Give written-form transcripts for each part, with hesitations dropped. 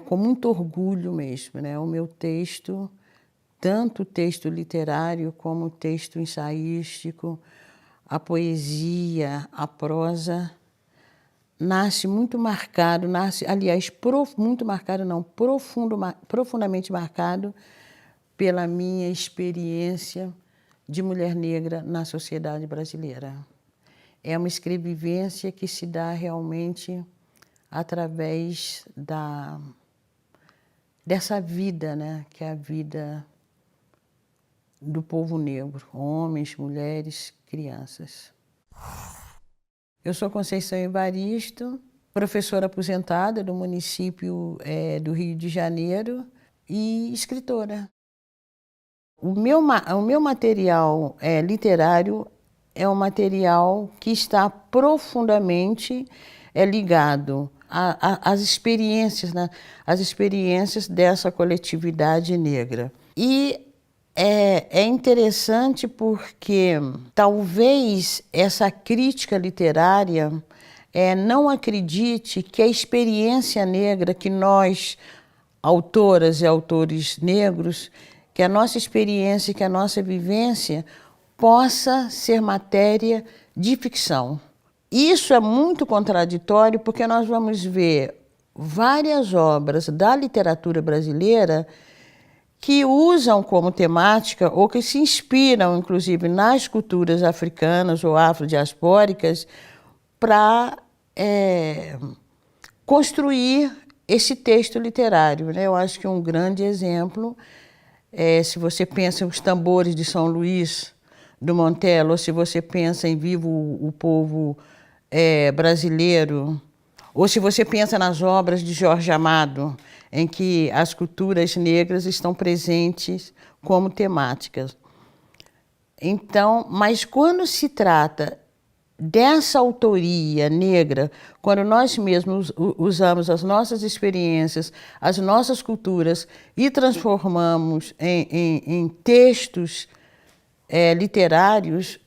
com muito orgulho mesmo, né? O meu texto, tanto o texto literário como o texto ensaístico, a poesia, a prosa, nasce muito marcado, aliás, muito marcado não, profundamente marcado pela minha experiência de mulher negra na sociedade brasileira. É uma escrevivência que se dá realmente através dessa vida, né? Que é a vida do povo negro, homens, mulheres, crianças. Eu sou Conceição Evaristo, professora aposentada do município do Rio de Janeiro e escritora. O meu material literário é um material que está profundamente ligado às experiências, né? Às experiências dessa coletividade negra. E é interessante porque talvez essa crítica literária não acredite que a experiência negra que nós, autoras e autores negros, que a nossa experiência, que a nossa vivência possa ser matéria de ficção. Isso é muito contraditório porque nós vamos ver várias obras da literatura brasileira que usam como temática ou que se inspiram, inclusive, nas culturas africanas ou afrodiaspóricas para construir esse texto literário, né? Eu acho que um grande exemplo se você pensa em Os Tambores de São Luís, do Montello, ou se você pensa em Viva o Povo Brasileiro, ou se você pensa nas obras de Jorge Amado, em que as culturas negras estão presentes como temáticas. Então, mas quando se trata dessa autoria negra, quando nós mesmos usamos as nossas experiências, as nossas culturas e transformamos em textos literários,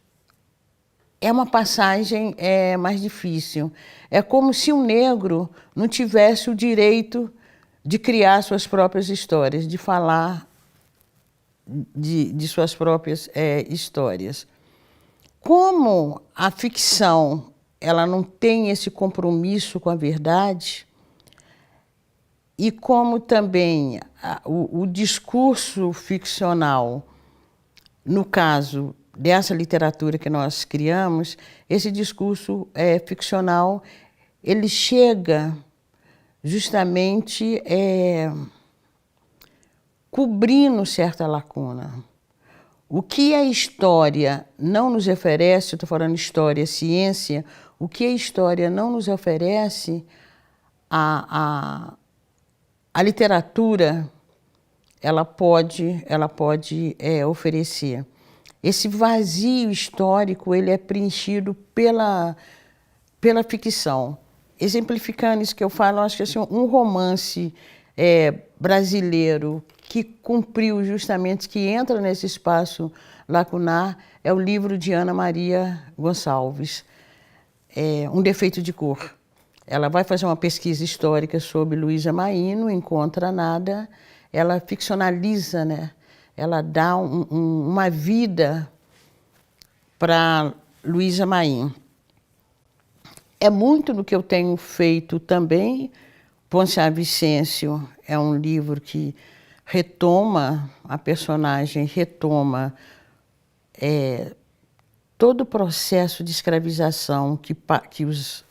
é uma passagem mais difícil. É como se um negro não tivesse o direito de criar suas próprias histórias, de falar de suas próprias histórias. Como a ficção ela não tem esse compromisso com a verdade, e como também o discurso ficcional, no caso dessa literatura que nós criamos, esse discurso ficcional, ele chega justamente cobrindo certa lacuna. O que a história não nos oferece, estou falando história, ciência, o que a história não nos oferece, a literatura ela pode oferecer. Esse vazio histórico ele é preenchido pela ficção. Exemplificando isso que eu falo, acho que assim, um romance brasileiro que cumpriu justamente, que entra nesse espaço lacunar, é o livro de Ana Maria Gonçalves, Um Defeito de Cor. Ela vai fazer uma pesquisa histórica sobre Luísa Maim, não encontra nada, ela ficcionaliza, né? Ela dá uma vida para Luísa Maim. É muito do que eu tenho feito também. Ponciá Vicêncio é um livro que retoma, a personagem retoma todo o processo de escravização que os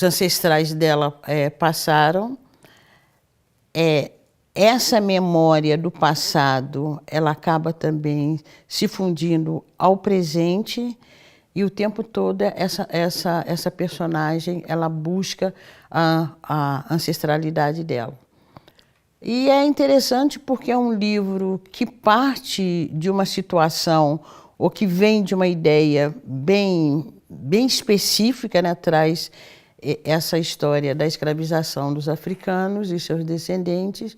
ancestrais dela passaram. Essa memória do passado, ela acaba também se fundindo ao presente, e o tempo todo essa personagem ela busca a ancestralidade dela. E é interessante porque é um livro que parte de uma situação ou que vem de uma ideia bem específica, né? Traz essa história da escravização dos africanos e seus descendentes,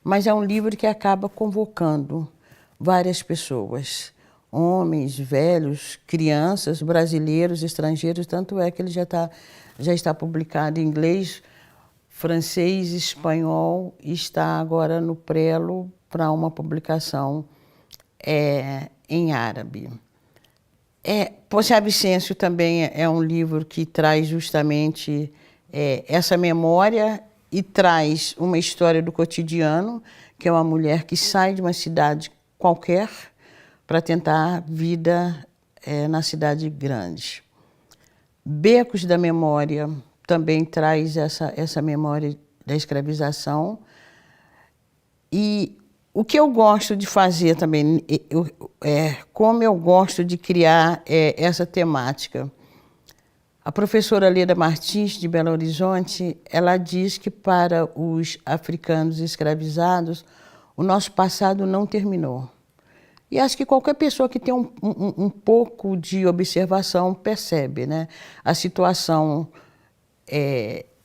mas é um livro que acaba convocando várias pessoas, homens, velhos, crianças, brasileiros, estrangeiros, tanto é que ele já está publicado em inglês, francês, espanhol, e está agora no prelo para uma publicação em árabe. Posse Vicêncio também é um livro que traz justamente essa memória e traz uma história do cotidiano, que é uma mulher que sai de uma cidade qualquer para tentar vida na cidade grande. Becos da Memória também traz essa memória da escravização. E o que eu gosto de fazer também, como eu gosto de criar essa temática. A professora Leda Martins, de Belo Horizonte, ela diz que para os africanos escravizados, o nosso passado não terminou. E acho que qualquer pessoa que tem um pouco de observação percebe, né? A situação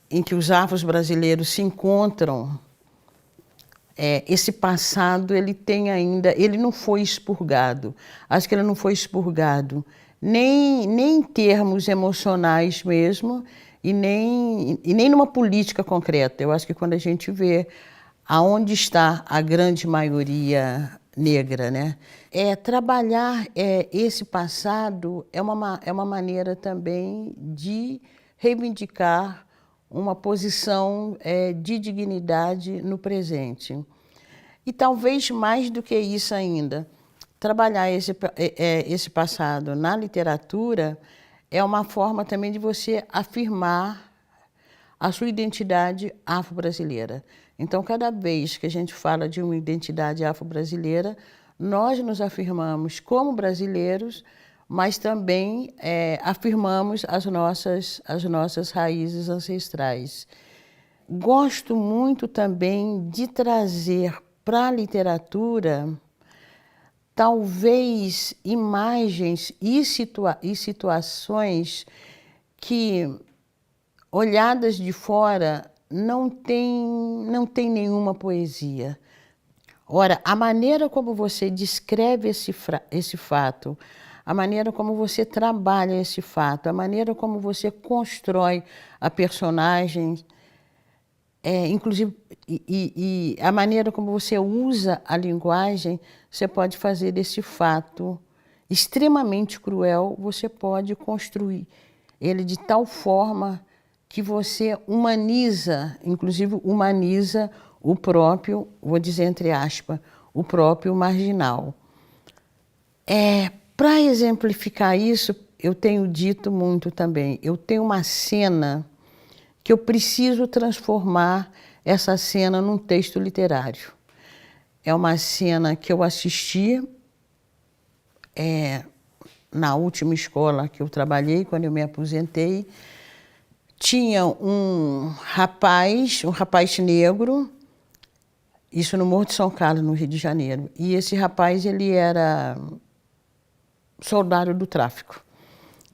em que os afro-brasileiros se encontram, esse passado ele tem ainda, ele não foi expurgado. Acho que ele não foi expurgado nem em termos emocionais mesmo e nem numa política concreta. Eu acho que quando a gente vê aonde está a grande maioria negra, né? Trabalhar esse passado é uma maneira também de reivindicar uma posição de dignidade no presente. E talvez mais do que isso ainda, trabalhar esse passado na literatura é uma forma também de você afirmar a sua identidade afro-brasileira. Então, cada vez que a gente fala de uma identidade afro-brasileira, nós nos afirmamos como brasileiros, mas também afirmamos as nossas raízes ancestrais. Gosto muito também de trazer para a literatura, talvez, imagens e situações que, olhadas de fora, não tem nenhuma poesia. Ora, a maneira como você descreve esse fato, a maneira como você trabalha esse fato, a maneira como você constrói a personagem, inclusive, e a maneira como você usa a linguagem, você pode fazer desse fato extremamente cruel, você pode construir ele de tal forma que você humaniza, inclusive humaniza o próprio, vou dizer entre aspas, o próprio marginal. Para exemplificar isso, eu tenho dito muito também, eu tenho uma cena que eu preciso transformar essa cena num texto literário. É uma cena que eu assisti na última escola que eu trabalhei, quando eu me aposentei. Tinha um rapaz negro, isso no Morro de São Carlos, no Rio de Janeiro. E esse rapaz, ele era soldado do tráfico.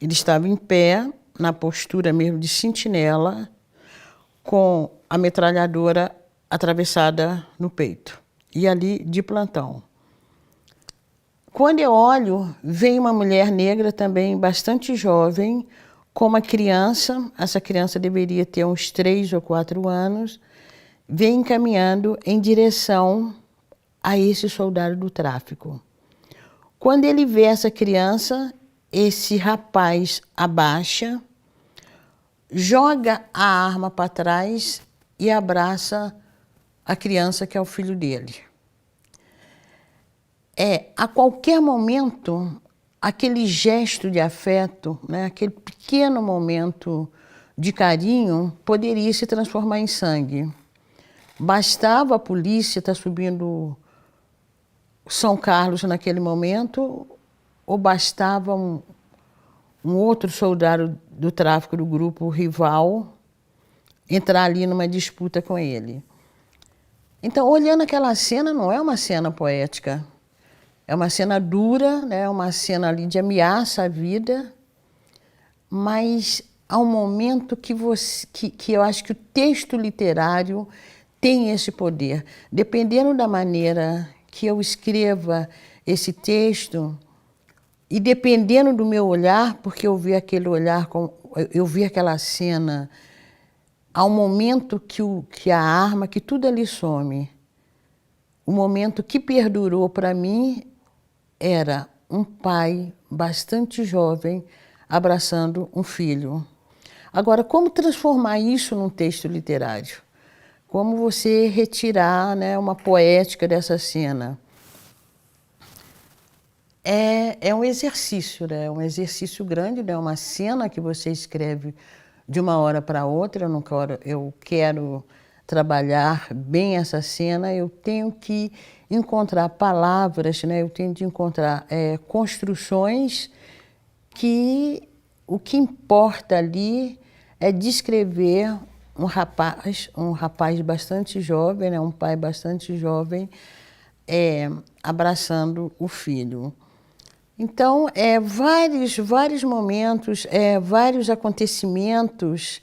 Ele estava em pé, na postura mesmo de sentinela, com a metralhadora atravessada no peito. E ali de plantão. Quando eu olho, vem uma mulher negra também, bastante jovem, com uma criança, essa criança deveria ter uns 3 ou 4 anos, vem caminhando em direção a esse soldado do tráfico. Quando ele vê essa criança, esse rapaz abaixa, joga a arma para trás e abraça a criança, que é o filho dele. A qualquer momento, aquele gesto de afeto, né, aquele pequeno momento de carinho, poderia se transformar em sangue. Bastava a polícia estar subindo São Carlos naquele momento, ou bastava um outro soldado do tráfico do grupo rival entrar ali numa disputa com ele. Então, olhando aquela cena, não é uma cena poética. É uma cena dura, né? Uma cena ali de ameaça à vida, mas há um momento que eu acho que o texto literário tem esse poder. Dependendo da maneira que eu escreva esse texto, e dependendo do meu olhar, porque eu vi aquele olhar, eu vi aquela cena ao momento que a arma, que tudo ali some. O momento que perdurou para mim era um pai bastante jovem abraçando um filho. Agora, como transformar isso num texto literário? Como você retirar, né, uma poética dessa cena? É um exercício, né? Um exercício grande, né? Uma cena que você escreve de uma hora para outra. Eu quero trabalhar bem essa cena, eu tenho que encontrar palavras, né? Eu tenho de encontrar construções que o que importa ali é descrever um rapaz bastante jovem, né? Um pai bastante jovem, abraçando o filho. Então, vários momentos, vários acontecimentos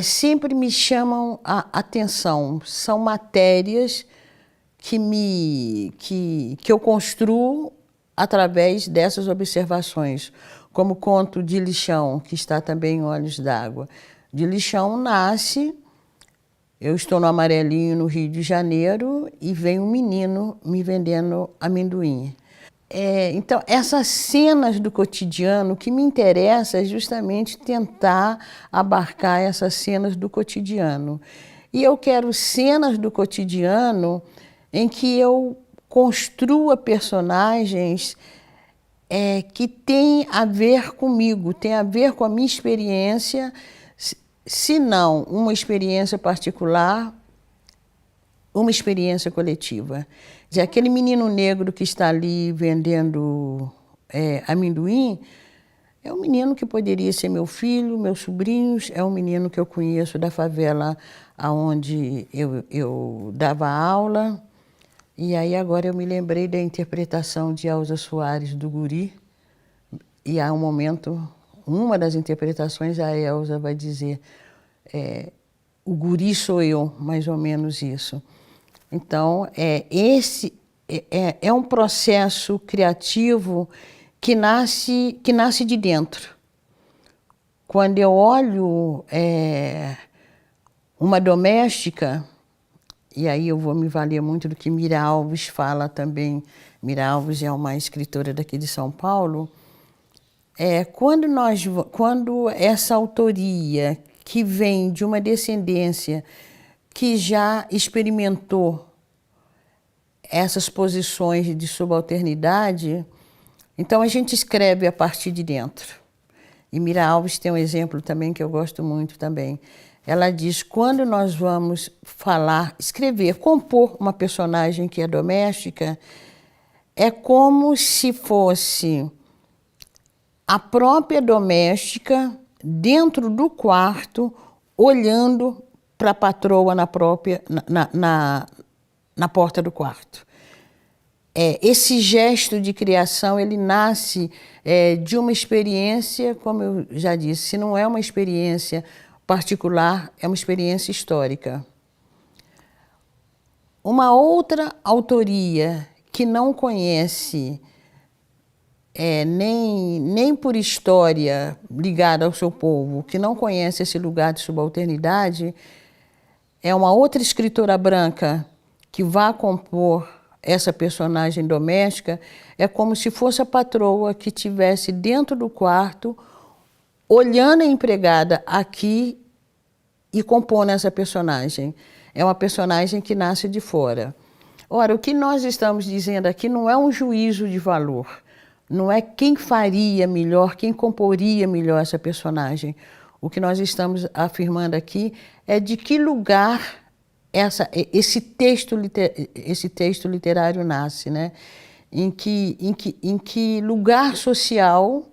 sempre me chamam a atenção. São matérias que eu construo através dessas observações. Como o conto de Lixão, que está também em Olhos d'Água. De Lixão nasce, eu estou no Amarelinho, no Rio de Janeiro, e vem um menino me vendendo amendoim. Então, essas cenas do cotidiano, o que me interessa é justamente tentar abarcar essas cenas do cotidiano. E eu quero cenas do cotidiano em que eu construa personagens que têm a ver comigo, têm a ver com a minha experiência, se não uma experiência particular, uma experiência coletiva. De aquele menino negro que está ali vendendo amendoim, é um menino que poderia ser meu filho, meus sobrinhos, é um menino que eu conheço da favela onde eu dava aula. E aí agora eu me lembrei da interpretação de Elza Soares do Guri, e há um momento, uma das interpretações, a Elza vai dizer, o guri sou eu, mais ou menos isso. Então, esse é um processo criativo que nasce de dentro. Quando eu olho uma doméstica, e aí eu vou me valer muito do que Mira Alves fala também. Mira Alves é uma escritora daqui de São Paulo. Quando essa autoria que vem de uma descendência que já experimentou essas posições de subalternidade, então a gente escreve a partir de dentro. E Mira Alves tem um exemplo também que eu gosto muito também. Ela diz, quando nós vamos falar, escrever, compor uma personagem que é doméstica, é como se fosse a própria doméstica dentro do quarto, olhando para a patroa na porta do quarto. Esse gesto de criação, ele nasce de uma experiência, como eu já disse, se não é uma experiência particular, é uma experiência histórica. Uma outra autoria que não conhece nem por história ligada ao seu povo, que não conhece esse lugar de subalternidade, é uma outra escritora branca que vai compor essa personagem doméstica. É como se fosse a patroa que estivesse dentro do quarto, olhando a empregada aqui e compondo essa personagem. É uma personagem que nasce de fora. Ora, o que nós estamos dizendo aqui não é um juízo de valor. Não é quem faria melhor, quem comporia melhor essa personagem. O que nós estamos afirmando aqui é de que lugar esse texto literário nasce, né? Em que lugar social,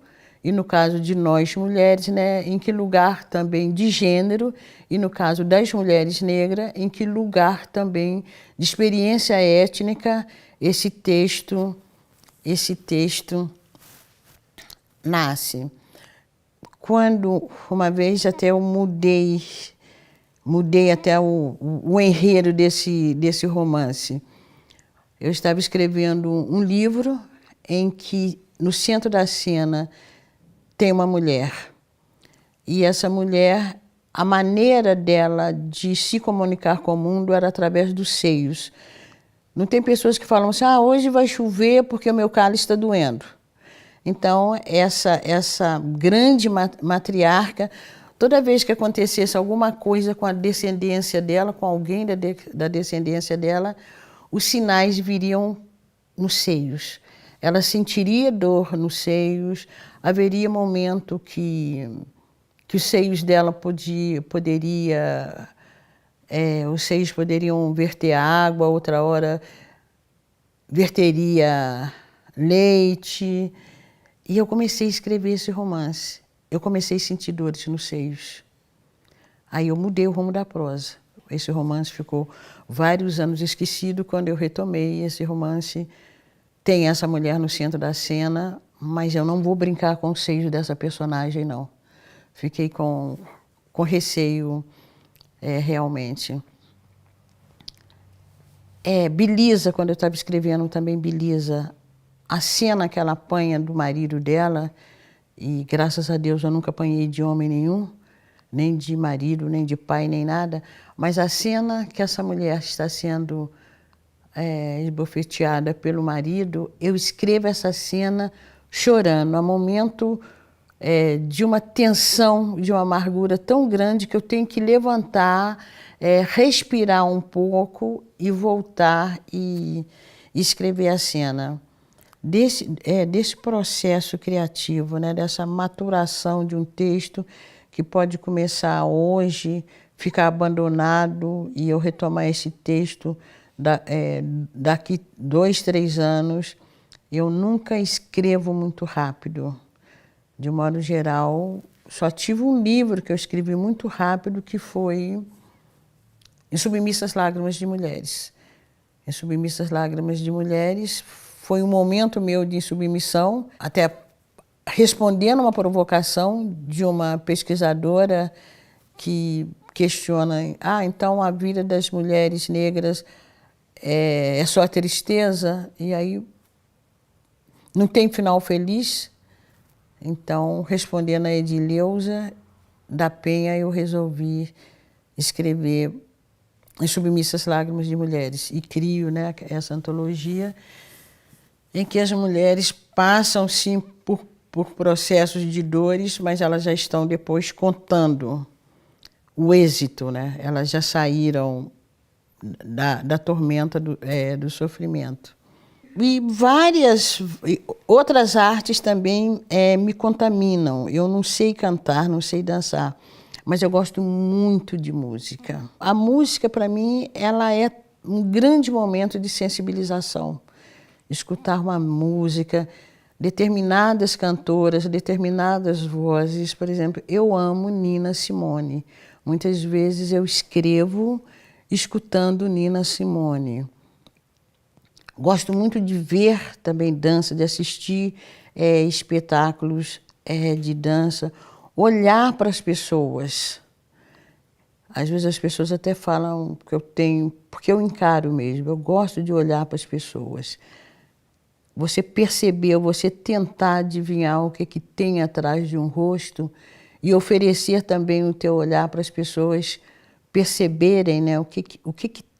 e no caso de nós mulheres, né? Em que lugar também de gênero, e no caso das mulheres negras, em que lugar também de experiência étnica esse texto nasce. Quando, uma vez até eu mudei até o enredo desse romance. Eu estava escrevendo um livro em que no centro da cena tem uma mulher. E essa mulher, a maneira dela de se comunicar com o mundo era através dos seios. Não tem pessoas que falam assim, ah, hoje vai chover porque o meu cálice está doendo. Então, essa grande matriarca, toda vez que acontecesse alguma coisa com a descendência dela, com alguém da descendência dela, os sinais viriam nos seios. Ela sentiria dor nos seios, haveria momento que os seios dela os seios poderiam verter água, outra hora verteria leite. E eu comecei a escrever esse romance. Eu comecei a sentir dores nos seios. Aí eu mudei o rumo da prosa. Esse romance ficou vários anos esquecido. Quando eu retomei esse romance, tem essa mulher no centro da cena, mas eu não vou brincar com os seios dessa personagem, não. Fiquei com receio, realmente. Belisa, quando eu estava escrevendo também Belisa, a cena que ela apanha do marido dela, e graças a Deus eu nunca apanhei de homem nenhum, nem de marido, nem de pai, nem nada, mas a cena que essa mulher está sendo esbofeteada pelo marido, eu escrevo essa cena chorando, a momento de uma tensão, de uma amargura tão grande que eu tenho que levantar, respirar um pouco e voltar e escrever a cena. Desse processo criativo, né, dessa maturação de um texto que pode começar hoje, ficar abandonado e eu retomar esse texto daqui 2, 3 anos. Eu nunca escrevo muito rápido. De modo geral, só tive um livro que eu escrevi muito rápido, que foi Em Submissas Lágrimas de Mulheres. Em Submissas Lágrimas de Mulheres foi um momento meu de submissão, até respondendo uma provocação de uma pesquisadora que questiona, então a vida das mulheres negras é só tristeza, e aí não tem final feliz. Então, respondendo a Edileuza da Penha, eu resolvi escrever Em Submissas Lágrimas de Mulheres e crio, né, essa antologia em que as mulheres passam, sim, por processos de dores, mas elas já estão depois contando o êxito, né? Elas já saíram da tormenta do sofrimento. E várias outras artes também me contaminam. Eu não sei cantar, não sei dançar, mas eu gosto muito de música. A música, para mim, ela é um grande momento de sensibilização. Escutar uma música, determinadas cantoras, determinadas vozes. Por exemplo, eu amo Nina Simone. Muitas vezes eu escrevo escutando Nina Simone. Gosto muito de ver também dança, de assistir espetáculos de dança, olhar para as pessoas. Às vezes as pessoas até falam que eu tenho, porque eu encaro mesmo, eu gosto de olhar para as pessoas. Você perceber, você tentar adivinhar o que tem atrás de um rosto e oferecer também o teu olhar para as pessoas perceberem, né, o que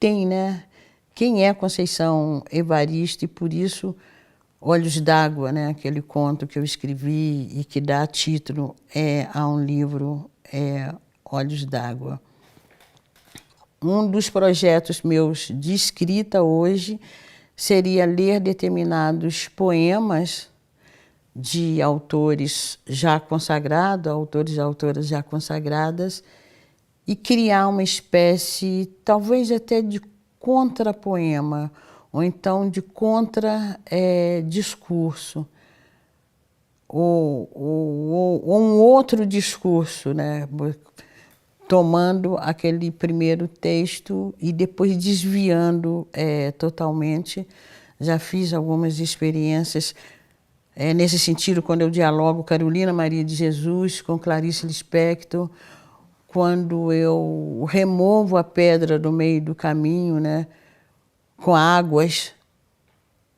tem, né? Quem é Conceição Evaristo, e por isso Olhos d'Água, né, aquele conto que eu escrevi e que dá título a um livro, Olhos d'Água. Um dos projetos meus de escrita hoje seria ler determinados poemas de autores já consagrados, autores e autoras já consagradas, e criar uma espécie, talvez até de contrapoema, ou então de contra-discurso, ou um outro discurso, né? Tomando aquele primeiro texto e depois desviando totalmente. Já fiz algumas experiências nesse sentido, quando eu dialogo Carolina Maria de Jesus com Clarice Lispector, quando eu removo a pedra do meio do caminho, né, com Águas,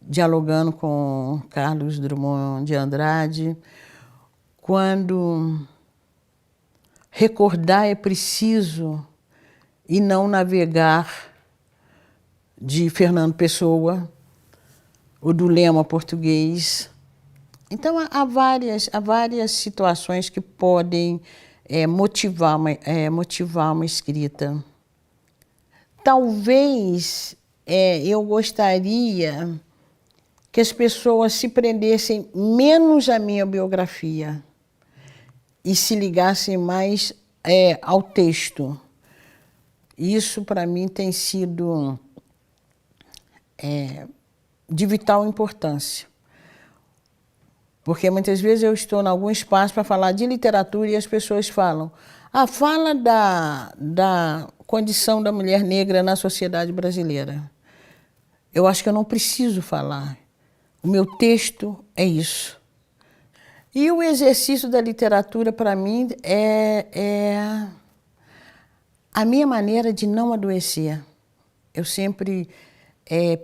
dialogando com Carlos Drummond de Andrade, quando recordar é preciso e não navegar de Fernando Pessoa ou do lema português. Então, há várias situações que podem motivar uma escrita. Talvez eu gostaria que as pessoas se prendessem menos à minha biografia e se ligassem mais ao texto. Isso, para mim, tem sido de vital importância. Porque muitas vezes eu estou em algum espaço para falar de literatura e as pessoas falam: fala da condição da mulher negra na sociedade brasileira. Eu acho que eu não preciso falar. O meu texto é isso. E o exercício da literatura, para mim, é a minha maneira de não adoecer. Eu sempre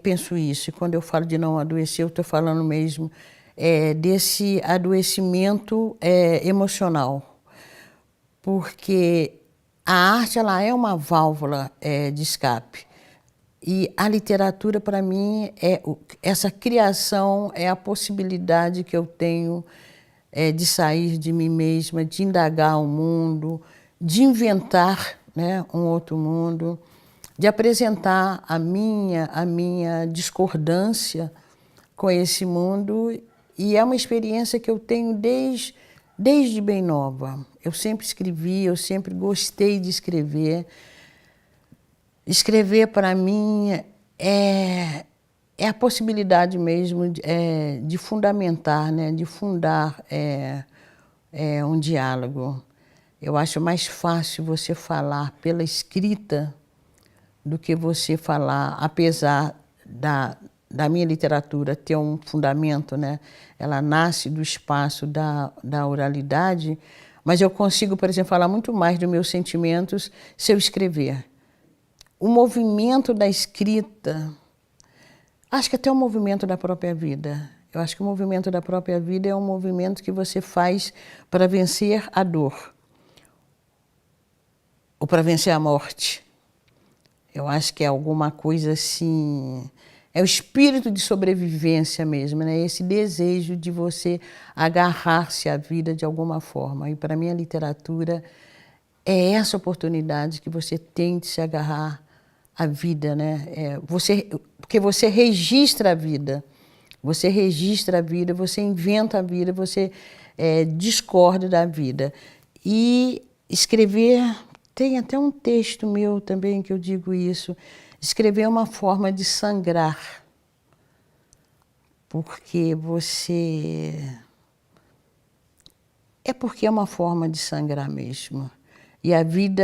penso isso. E quando eu falo de não adoecer, eu estou falando mesmo desse adoecimento emocional. Porque a arte, ela é uma válvula de escape. E a literatura, para mim, essa criação é a possibilidade que eu tenho de sair de mim mesma, de indagar o mundo, de inventar, né, um outro mundo, de apresentar a minha discordância com esse mundo. E é uma experiência que eu tenho desde bem nova. Eu sempre escrevi, eu sempre gostei de escrever. Escrever, para mim, é a possibilidade mesmo de fundamentar, né? De fundar um diálogo. Eu acho mais fácil você falar pela escrita do que você falar, apesar da minha literatura ter um fundamento, né? Ela nasce do espaço da oralidade, mas eu consigo, por exemplo, falar muito mais dos meus sentimentos se eu escrever. O movimento da escrita, acho que até o movimento da própria vida. Eu acho que o movimento da própria vida é um movimento que você faz para vencer a dor ou para vencer a morte. Eu acho que é alguma coisa assim, é o espírito de sobrevivência mesmo, né? Esse desejo de você agarrar-se à vida de alguma forma. E para mim a literatura é essa oportunidade que você tem de se agarrar à vida, né? Porque você registra a vida. Você registra a vida, você inventa a vida, você discorda da vida. E escrever, tem até um texto meu também que eu digo isso, escrever é uma forma de sangrar. Porque porque é uma forma de sangrar mesmo. E a vida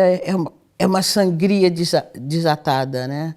é uma sangria desatada, né?